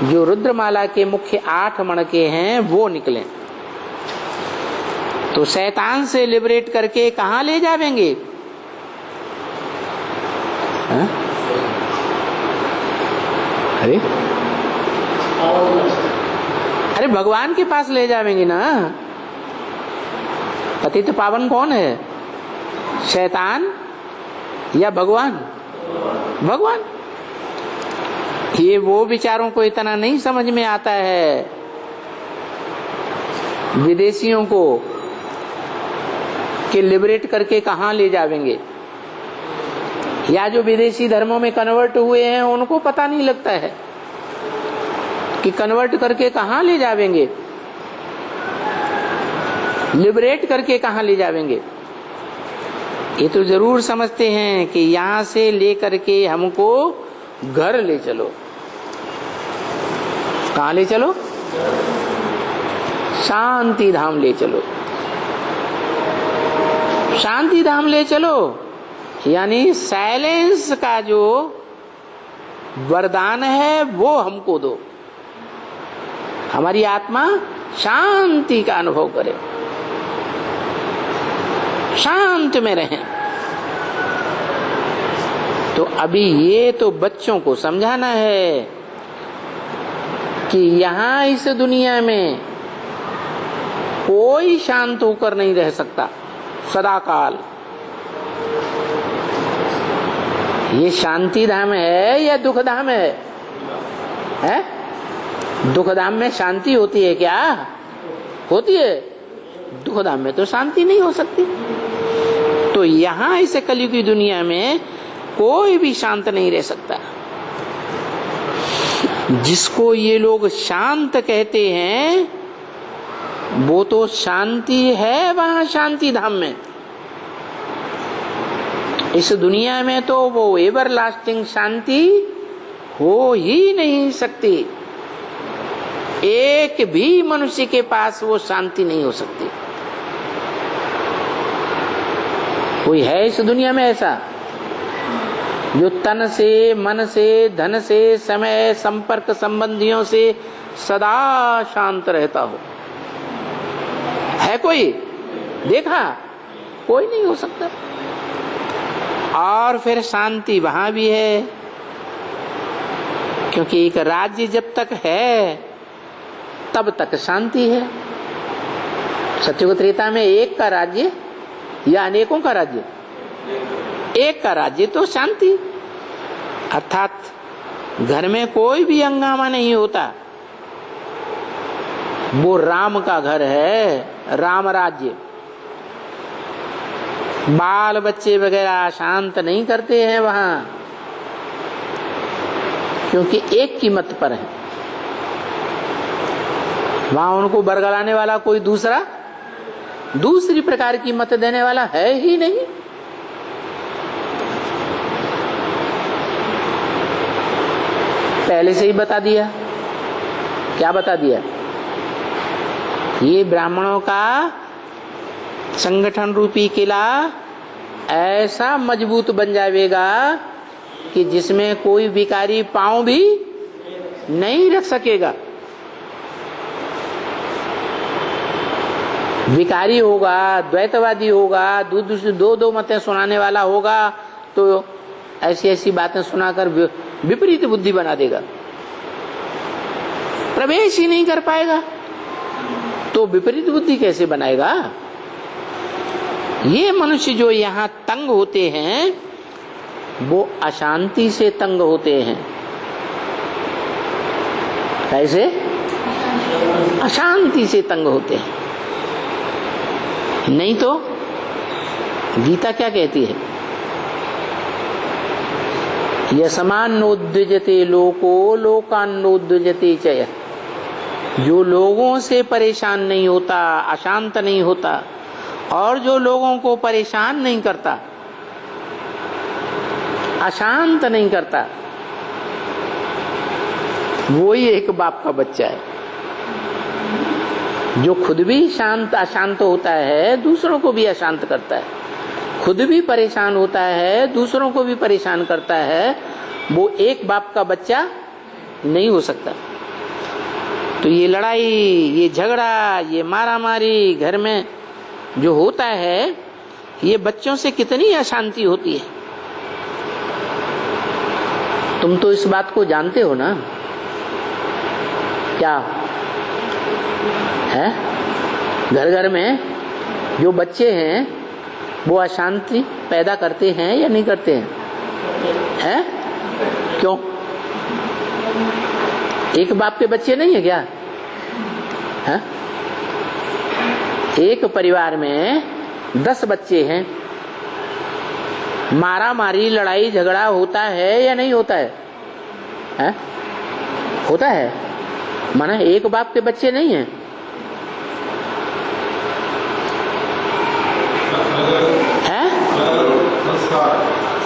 जो रुद्रमाला के मुख्य 8 मणके हैं वो निकले। तो शैतान से लिबरेट करके कहां ले जावेंगे? हाँ? अरे भगवान के पास ले जावेंगे ना। पतित पावन कौन है? शैतान या भगवान? भगवान। ये वो विचारों को इतना नहीं समझ में आता है विदेशियों को कि लिबरेट करके कहां ले जावेंगे। या जो विदेशी धर्मों में कन्वर्ट हुए हैं उनको पता नहीं लगता है कि कन्वर्ट करके कहां ले जावेंगे, लिबरेट करके कहां ले जावेंगे। ये तो जरूर समझते हैं कि यहां से लेकर के हमको घर ले चलो। कहां ले चलो? शांति धाम ले चलो। शांति धाम ले चलो यानी साइलेंस का जो वरदान है वो हमको दो। हमारी आत्मा शांति का अनुभव करे, शांत में रहें। तो अभी ये तो बच्चों को समझाना है कि यहां इस दुनिया में कोई शांत होकर नहीं रह सकता सदा काल। ये शांति धाम है या दुख धाम है? दुख धाम में शांति होती है क्या? होती है? दुख धाम में तो शांति नहीं हो सकती। तो यहां इस कलयुग की दुनिया में कोई भी शांत नहीं रह सकता। जिसको ये लोग शांत कहते हैं वो तो शांति है वहां शांति धाम में। इस दुनिया में तो वो एवर लास्टिंग शांति हो ही नहीं सकती। एक भी मनुष्य के पास वो शांति नहीं हो सकती। कोई है इस दुनिया में ऐसा जो तन से, मन से, धन से, समय, संपर्क, संबंधियों से सदा शांत रहता हो? है कोई? देखा? कोई नहीं हो सकता। और फिर शांति वहां भी है, क्योंकि एक राज्य जब तक है तब तक शांति है। सत्ययुग त्रेता में एक का राज्य या अनेकों का राज्य? एक का राज्य तो शांति, अर्थात घर में कोई भी हंगामा नहीं होता। वो राम का घर है, राम राज्य। बाल बच्चे वगैरह शांत नहीं करते हैं वहां, क्योंकि एक की मत पर है। वहां उनको बरगलाने वाला कोई दूसरी प्रकार की मत देने वाला है ही नहीं। पहले से ही बता दिया। क्या बता दिया? ये ब्राह्मणों का संगठन रूपी किला ऐसा मजबूत बन जाएगा कि जिसमें कोई भिखारी पांव भी नहीं रख सकेगा। भिखारी होगा, द्वैतवादी होगा, दो मतें सुनाने वाला होगा तो ऐसी ऐसी बातें सुनाकर विपरीत बुद्धि बना देगा, प्रवेश ही नहीं कर पाएगा। तो विपरीत बुद्धि कैसे बनाएगा? ये मनुष्य जो यहाँ तंग होते हैं वो अशांति से तंग होते हैं। कैसे? अशांति से तंग होते हैं। नहीं तो गीता क्या कहती है? यसमानोद्विजते लोको लोकान्नोद्विजते चय। जो लोगों से परेशान नहीं होता, अशांत नहीं होता, और जो लोगों को परेशान नहीं करता, अशांत नहीं करता, वो ही एक बाप का बच्चा है। जो खुद भी शांत अशांत होता है, दूसरों को भी अशांत करता है, खुद भी परेशान होता है, दूसरों को भी परेशान करता है, वो एक बाप का बच्चा नहीं हो सकता। तो ये लड़ाई, ये झगड़ा, ये मारामारी घर में जो होता है, ये बच्चों से कितनी अशांति होती है। तुम तो इस बात को जानते हो ना? क्या है? घर घर में जो बच्चे हैं वो अशांति पैदा करते हैं या नहीं करते हैं? हैं? क्यों? एक बाप के बच्चे नहीं है क्या? है? एक परिवार में 10 बच्चे हैं, मारा मारी लड़ाई झगड़ा होता है या नहीं होता है? होता है। माना एक बाप के बच्चे नहीं हैं। है?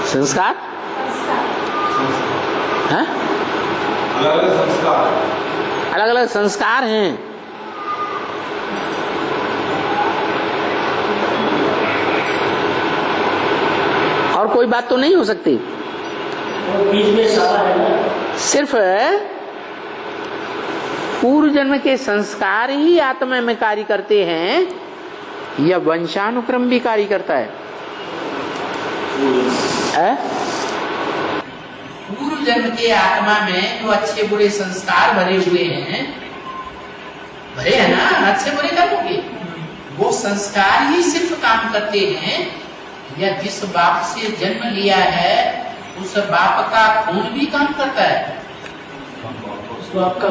संस्कार है? अलग अलग संस्कार हैं। और कोई बात तो नहीं हो सकती। बीच में सारा है ना, सिर्फ पूर्व जन्म के संस्कार ही आत्मा में कार्य करते हैं या वंशानुक्रम भी कार्य करता है? पूर्व जन्म के आत्मा में जो अच्छे बुरे संस्कार भरे हुए हैं, भरे हैं ना अच्छे बुरे कर्मों के, वो संस्कार ही सिर्फ काम करते हैं या जिस बाप से जन्म लिया है उस बाप का खून भी काम करता है? उस बाप का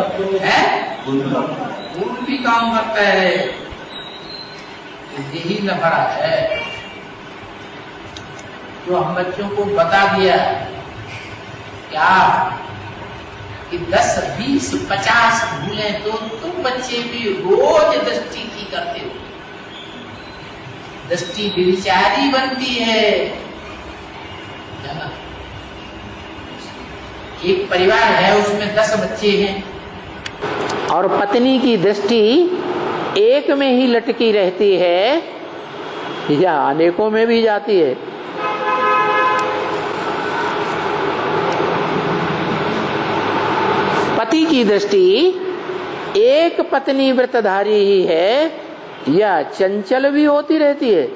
खून भी काम करता है। यही लफड़ा है जो हम बच्चों को बता दिया क्या कि 10, 20, 50 भूलें तो तुम बच्चे भी रोज दृष्टि की करते हो। दृष्टि विचारी बनती है। एक परिवार है उसमें 10 बच्चे हैं और पत्नी की दृष्टि एक में ही लटकी रहती है या अनेकों में भी जाती है। पति की दृष्टि एक पत्नी व्रतधारी ही है या चंचल भी होती रहती है?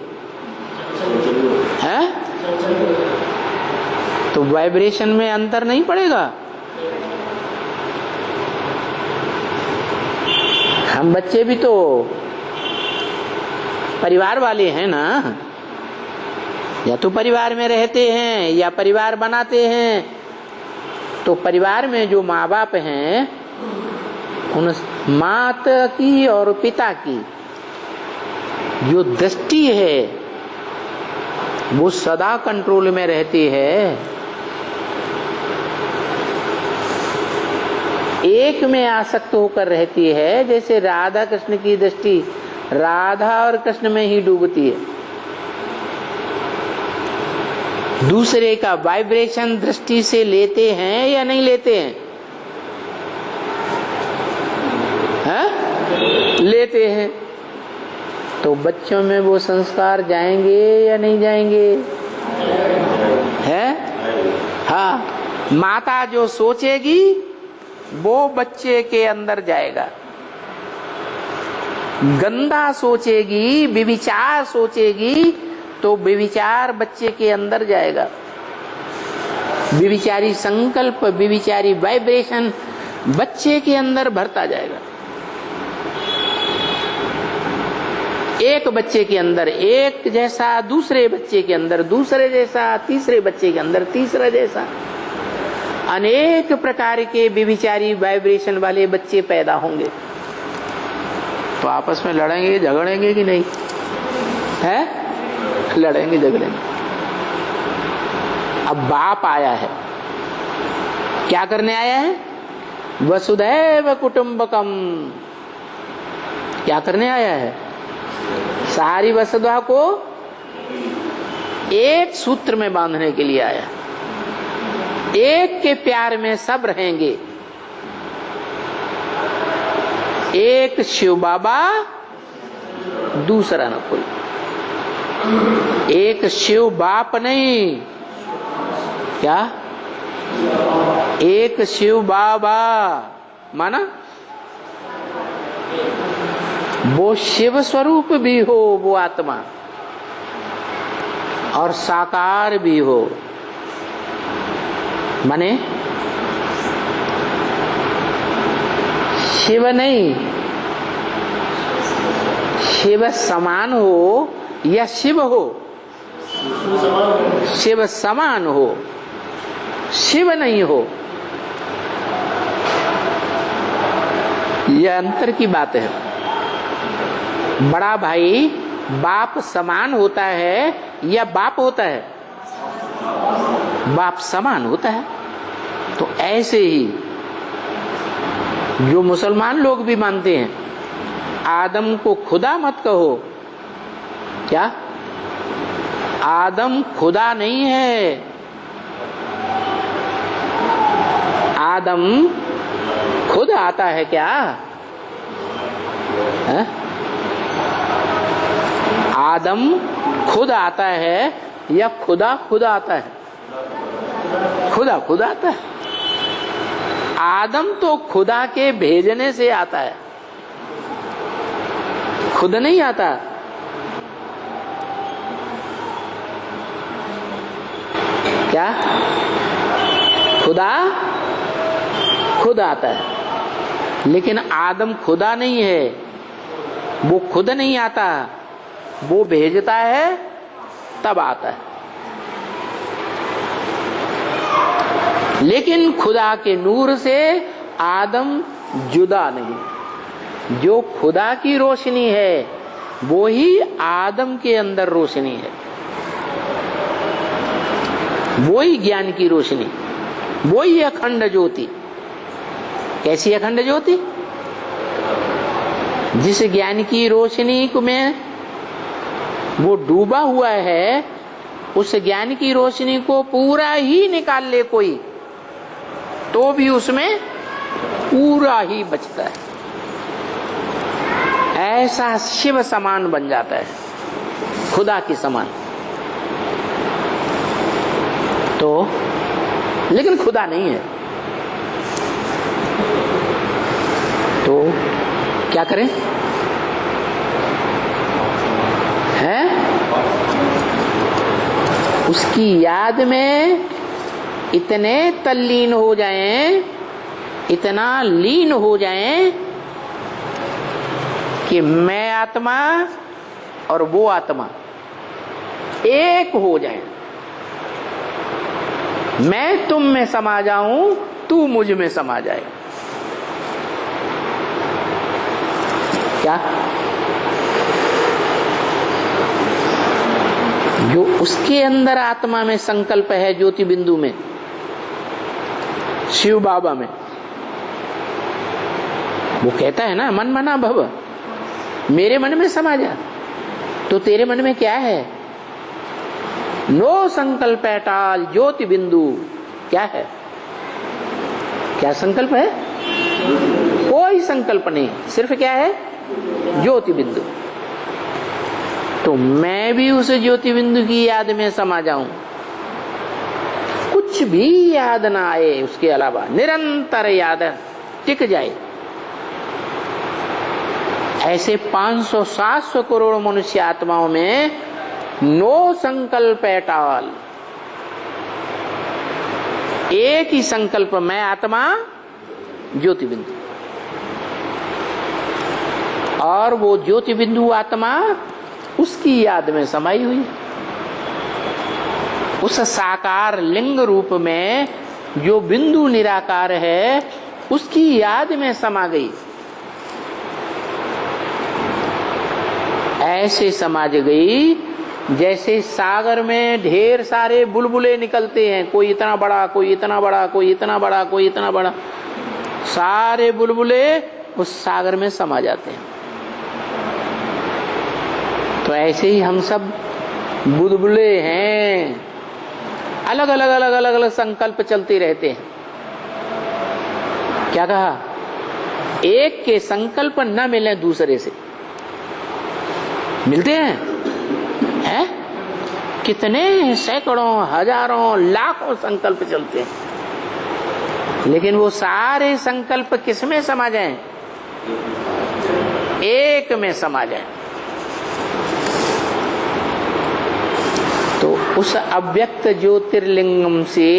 तो वाइब्रेशन में अंतर नहीं पड़ेगा? हम बच्चे भी तो परिवार वाले हैं ना, या तो परिवार में रहते हैं या परिवार बनाते हैं। तो परिवार में जो माँ बाप हैं उन माता की और पिता की जो दृष्टि है वो सदा कंट्रोल में रहती है। एक में आसक्त होकर रहती है, जैसे राधा कृष्ण की दृष्टि राधा और कृष्ण में ही डूबती है। दूसरे का वाइब्रेशन दृष्टि से लेते हैं या नहीं लेते हैं? लेते हैं। तो बच्चों में वो संस्कार जाएंगे या नहीं जाएंगे? हाँ, माता जो सोचेगी वो बच्चे के अंदर जाएगा। गंदा सोचेगी, व्यभिचार सोचेगी तो व्यभिचार बच्चे के अंदर जाएगा। व्यभिचारी संकल्प, व्यभिचारी वाइब्रेशन बच्चे के अंदर भरता जाएगा। एक बच्चे के अंदर एक जैसा, दूसरे बच्चे के अंदर दूसरे जैसा, तीसरे बच्चे के अंदर तीसरा जैसा, अनेक प्रकार के व्यभिचारी वाइब्रेशन वाले बच्चे पैदा होंगे। तो आपस में लड़ेंगे झगड़ेंगे कि नहीं? है? लड़ेंगे झगड़ेंगे। अब बाप आया है, क्या करने आया है? वसुधैव कुटुंबकम। क्या करने आया है? सारी वसुधा को एक सूत्र में बांधने के लिए आया। एक के प्यार में सब रहेंगे। एक शिव बाबा, दूसरा न कोई। एक शिव बाप नहीं, क्या? एक शिव बाबा माना वो शिव स्वरूप भी हो वो आत्मा, और साकार भी हो। माने शिव नहीं, शिव समान हो या शिव हो? शिव समान हो, शिव नहीं हो। यह अंतर की बात है। बड़ा भाई बाप समान होता है या बाप होता है? बाप समान होता है। तो ऐसे ही जो मुसलमान लोग भी मानते हैं, आदम को खुदा मत कहो। क्या? आदम खुदा नहीं है। आदम खुद आता है क्या? है? आदम खुद आता है या खुदा खुद आता है? खुदा खुद आता है। आदम तो खुदा के भेजने से आता है, खुद नहीं आता। क्या? खुदा खुद आता है, लेकिन आदम खुदा नहीं है। वो खुद नहीं आता, वो भेजता है तब आता है। लेकिन खुदा के नूर से आदम जुदा नहीं। जो खुदा की रोशनी है वो ही आदम के अंदर रोशनी है, वो ही ज्ञान की रोशनी, वो ही अखंड ज्योति। कैसी अखंड ज्योति? जिस ज्ञान की रोशनी में वो डूबा हुआ है, उस ज्ञान की रोशनी को पूरा ही निकाल ले कोई, तो भी उसमें पूरा ही बचता है। ऐसा शिव समान बन जाता है, खुदा की समान। तो लेकिन खुदा नहीं है, तो क्या करें? है उसकी याद में इतने तल्लीन हो जाएं, इतना लीन हो जाएं कि मैं आत्मा और वो आत्मा एक हो जाएं। मैं तुम में समा जाऊं, तू मुझ में समा जाए। क्या? जो उसके अंदर आत्मा में संकल्प है, ज्योति बिंदु में, शिव बाबा में, वो कहता है ना, मन मना भव, मेरे मन में समा जा। तो तेरे मन में क्या है? नो संकल्प एटाल ज्योति बिंदु। क्या है? क्या संकल्प है? कोई संकल्प नहीं, सिर्फ क्या है? ज्योति बिंदु। तो मैं भी उस ज्योति बिंदु की याद में समा जाऊं, कुछ भी याद ना आए उसके अलावा, निरंतर याद टिक जाए। ऐसे 500-700 करोड़ मनुष्य आत्माओं में नो संकल्प एट ऑल, एक ही संकल्प, मैं आत्मा ज्योति बिंदु। और वो ज्योति बिंदु आत्मा उसकी याद में समाई हुई, उस साकार लिंग रूप में जो बिंदु निराकार है उसकी याद में समा गई। ऐसे समाज गई जैसे सागर में ढेर सारे बुलबुले निकलते हैं, कोई इतना बड़ा, कोई इतना बड़ा, कोई इतना बड़ा, कोई इतना बड़ा, सारे बुलबुले उस सागर में समा जाते हैं। तो ऐसे ही हम सब बुलबुले हैं, अलग अलग अलग अलग अलग संकल्प चलते रहते हैं। क्या कहा? एक के संकल्प न मिले दूसरे से, मिलते हैं? कितने सैकड़ों, हजारों, लाखों संकल्प चलते हैं, लेकिन वो सारे संकल्प किस में समा जाएं? एक में समा जाएं। तो उस अव्यक्त ज्योतिर्लिंगम से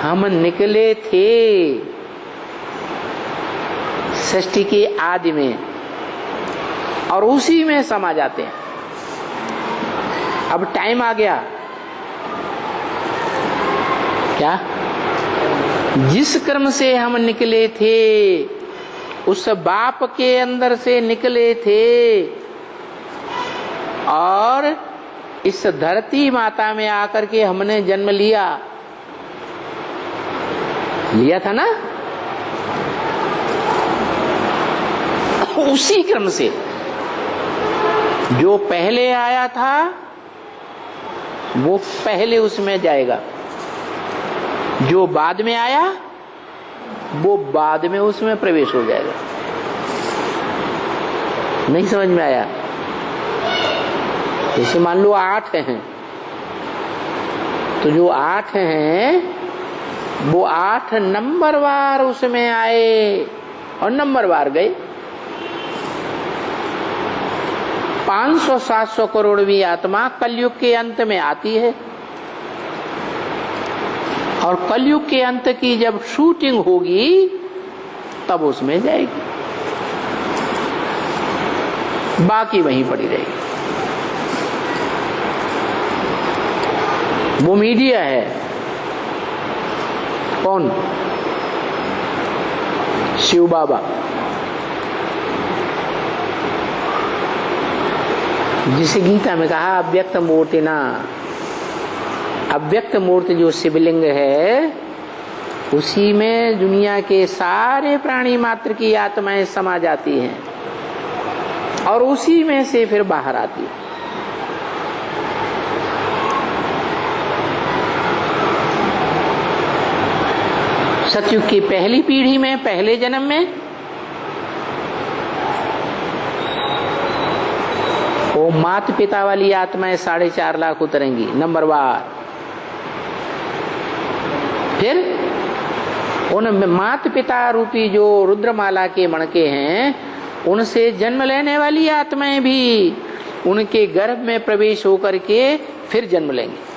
हम निकले थे सृष्टि के आदि में, और उसी में समा जाते हैं। अब टाइम आ गया, क्या? जिस क्रम से हम निकले थे उस बाप के अंदर से निकले थे, और इस धरती माता में आकर के हमने जन्म लिया था ना, उसी क्रम से जो पहले आया था वो पहले उसमें जाएगा, जो बाद में आया वो बाद में उसमें प्रवेश हो जाएगा। नहीं समझ में आया? जैसे मान लो 8 हैं, तो जो 8 हैं वो 8 नंबरवार उसमें आए और नंबरवार गए। 500-700 करोड़वीं आत्मा कलयुग के अंत में आती है, और कलयुग के अंत की जब शूटिंग होगी तब उसमें जाएगी, बाकी वहीं पड़ी रहेगी। वो मीडिया है, कौन? शिव बाबा, जिसे गीता में कहा अव्यक्त मूर्ति ना, अव्यक्त मूर्ति जो शिवलिंग है उसी में दुनिया के सारे प्राणी मात्र की आत्माएं समा जाती हैं और उसी में से फिर बाहर आती है। सतयुग की पहली पीढ़ी में, पहले जन्म में वो माता पिता वाली आत्माएं 4.5 लाख उतरेंगी नंबरवार। फिर उन माता पिता रूपी जो रुद्रमाला के मणके हैं उनसे जन्म लेने वाली आत्माएं भी उनके गर्भ में प्रवेश होकर के फिर जन्म लेंगे।